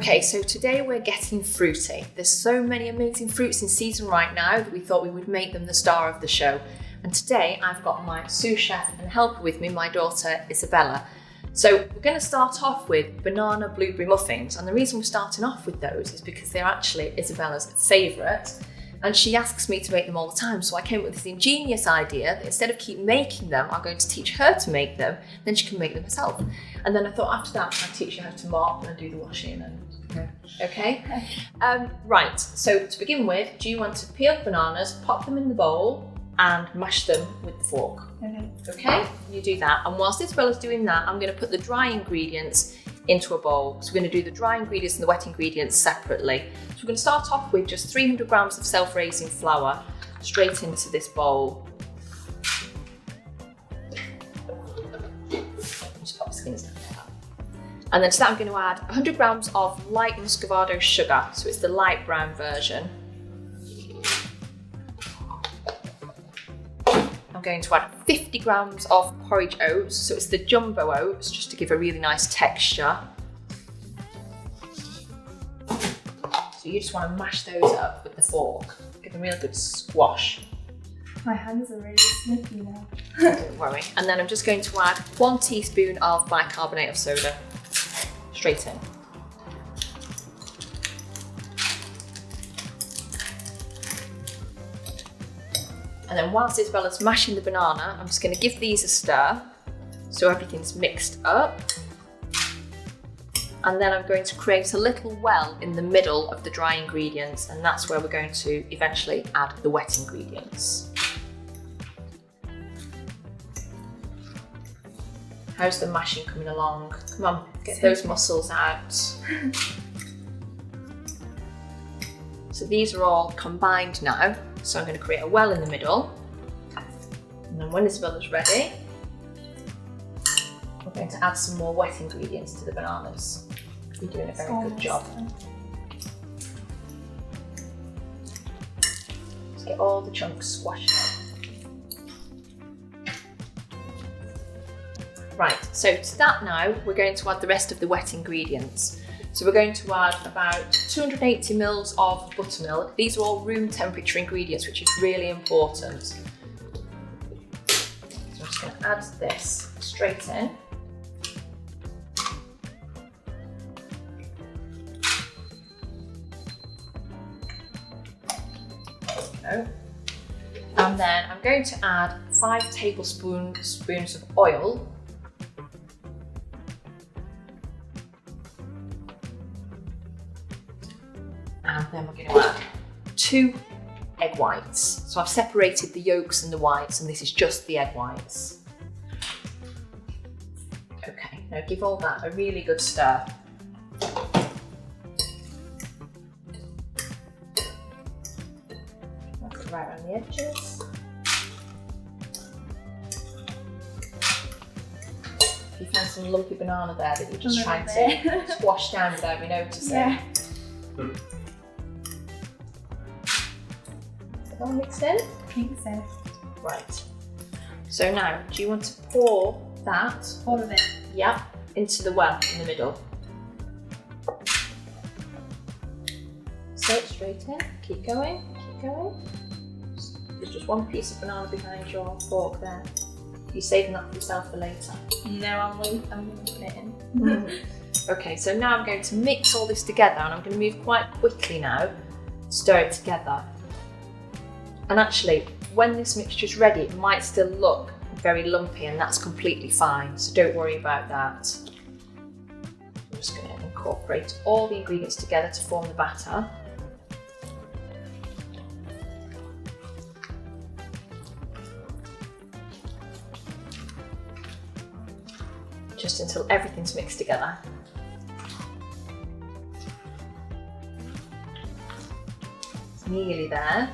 Okay, so today we're getting fruity. There's so many amazing fruits in season right now that we thought we would make them the star of the show. And today I've got my sous chef and helper with me, my daughter Isabella. So we're going to start off with banana blueberry muffins. And the reason we're starting off with those is because they're actually Isabella's favourite. And she asks me to make them all the time. So I came up with this ingenious idea that instead of keep making them, I'm going to teach her to make them, then she can make them herself. And then I thought after that, I'd teach her how to mop and do the washing and okay. Right, so to begin with, do you want to peel the bananas, pop them in the bowl and mash them with the fork? Okay, you do that. And whilst Isabella's doing that, I'm going to put the dry ingredients into a bowl. So we're going to do the dry ingredients and the wet ingredients separately. So we're going to start off with just 300 grams of self-raising flour straight into this bowl. Just pop the skins down there. And then to that I'm going to add 100 grams of light muscovado sugar, so it's the light brown version. I'm going to add 50 grams of porridge oats, so it's the jumbo oats, just to give a really nice texture. So you just want to mash those up with the fork, give them a real good squash. My hands are really snippy now. Don't worry. And then I'm just going to add 1 teaspoon of bicarbonate of soda, straight in. And then whilst Isabella's mashing the banana, I'm just going to give these a stir so everything's mixed up. And then I'm going to create a little well in the middle of the dry ingredients, and that's where we're going to eventually add the wet ingredients. How's the mashing coming along? Come on, get those muscles out. So these are all combined now. So I'm going to create a well in the middle. And then when Isabella's ready, we're going to add some more wet ingredients to the bananas. You're doing a very good job. Let's get all the chunks squashed up. Right, so to that now, we're going to add the rest of the wet ingredients. So we're going to add about 280 mils of buttermilk. These are all room temperature ingredients, which is really important. So I'm just going to add this straight in. There we go. And then I'm going to add 5 tablespoons of oil. And then we're going to add 2 egg whites. So I've separated the yolks and the whites, and this is just the egg whites. Okay, now give all that a really good stir. That's it right around the edges. If you find some lumpy banana there that you're just trying to squash down without me noticing. Yeah. All mixed in? I think so. Right. So now, do you want to pour that? All of it? Yeah, into the well in the middle. So straight in, keep going, keep going. There's just 1 piece of banana behind your fork there. You're saving that for yourself for later. No, I'm going to put it in. Okay, so now I'm going to mix all this together, and I'm going to move quite quickly now, stir it together. And actually, when this mixture is ready, it might still look very lumpy, and that's completely fine, so don't worry about that. I'm just going to incorporate all the ingredients together to form the batter. Just until everything's mixed together. It's nearly there.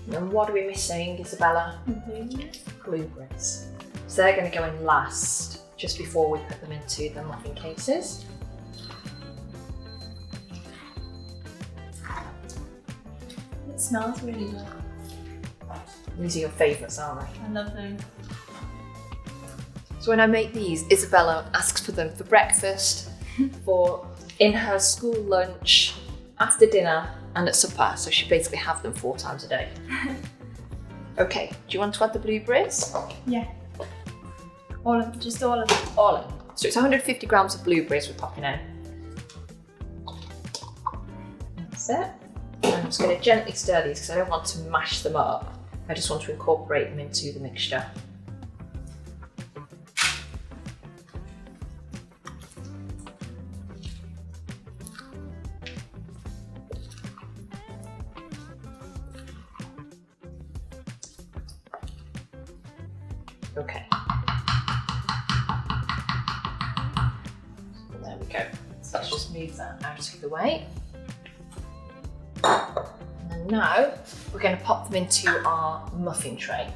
And then what are we missing, Isabella? Blueberries. So they're going to go in last, just before we put them into the muffin cases. It smells really good. These are your favourites, aren't they? I love them. So when I make these, Isabella asks for them for breakfast, for in her school lunch, after dinner and at supper, so she basically have them 4 times a day. Okay, do you want to add the blueberries? Yeah. Just all of them. All in. So it's 150 grams of blueberries we're popping in. That's it. And I'm just going to gently stir these because I don't want to mash them up. I just want to incorporate them into the mixture. Okay. There we go. So let's just move that out of the way. And then now we're going to pop them into our muffin tray.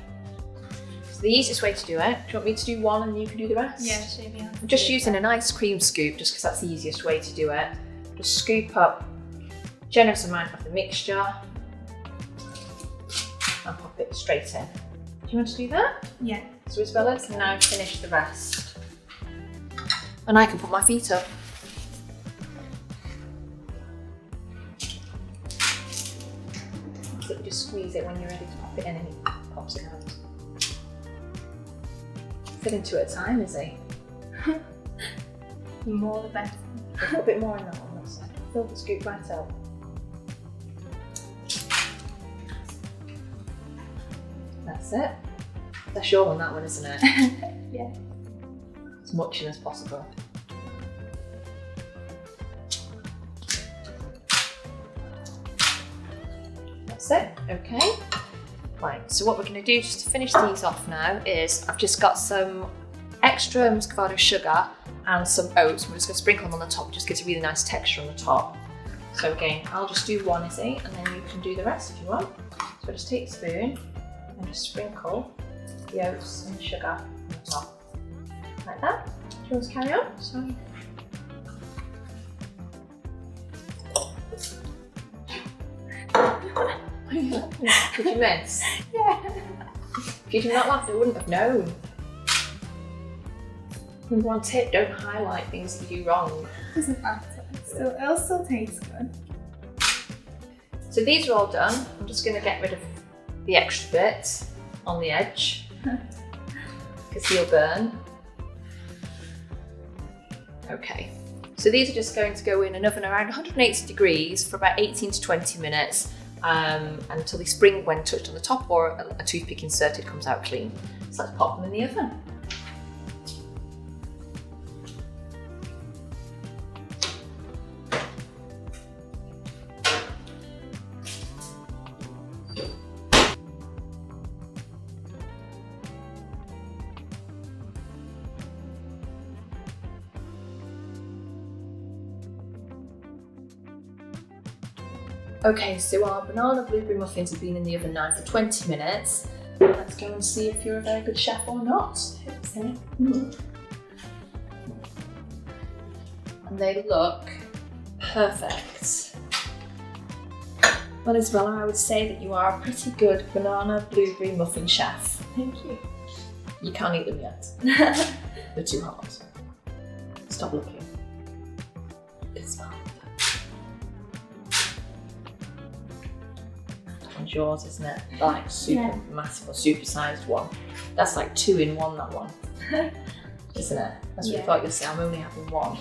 So the easiest way to do it, do you want me to do one and you can do the rest? Yeah, show me how to I'm just do using that. an ice cream scoop just because that's the easiest way to do it. Just scoop up a generous amount of the mixture and pop it straight in. Do you want to do that? Yeah. So Isabella can now finish the rest. And I can put my feet up. So you just squeeze it when you're ready to pop it in and it pops it out. Fit into it at a time, is he? The more the better. Put a bit more in that one, that's it. Fill the scoop right up. That's it. That's your one, that one, isn't it? Yeah. As much in as possible. That's it, okay. Right, so what we're going to do just to finish these off now is I've just got some extra muscovado sugar and some oats. We're just going to sprinkle them on the top, just gives a really nice texture on the top. So again, I'll just do one, Izzy, and then you can do the rest if you want. So just take a spoon and just sprinkle the oats and the sugar on the top. Like that. Do you want to carry on? Sorry. Did you miss? Yeah. If you did not laugh, I wouldn't have known. Number one tip, don't highlight things that you do wrong. Doesn't matter. It'll still taste good. So these are all done. I'm just going to get rid of the extra bit on the edge because he'll burn. Okay, so these are just going to go in an oven around 180 degrees for about 18 to 20 minutes until they spring when touched on the top or a toothpick inserted comes out clean. So let's pop them in the oven. Okay, so our banana blueberry muffins have been in the oven now for 20 minutes. Let's go and see if you're a very good chef or not. Hope so. And they look perfect. Well, Isabella, I would say that you are a pretty good banana blueberry muffin chef. Thank you. You can't eat them yet. They're too hard. Stop looking. It's fine. That one's yours, isn't it? Like super massive or super sized one. That's like 2 in 1, that one. Isn't it? That's what you thought you'd say. I'm only having one.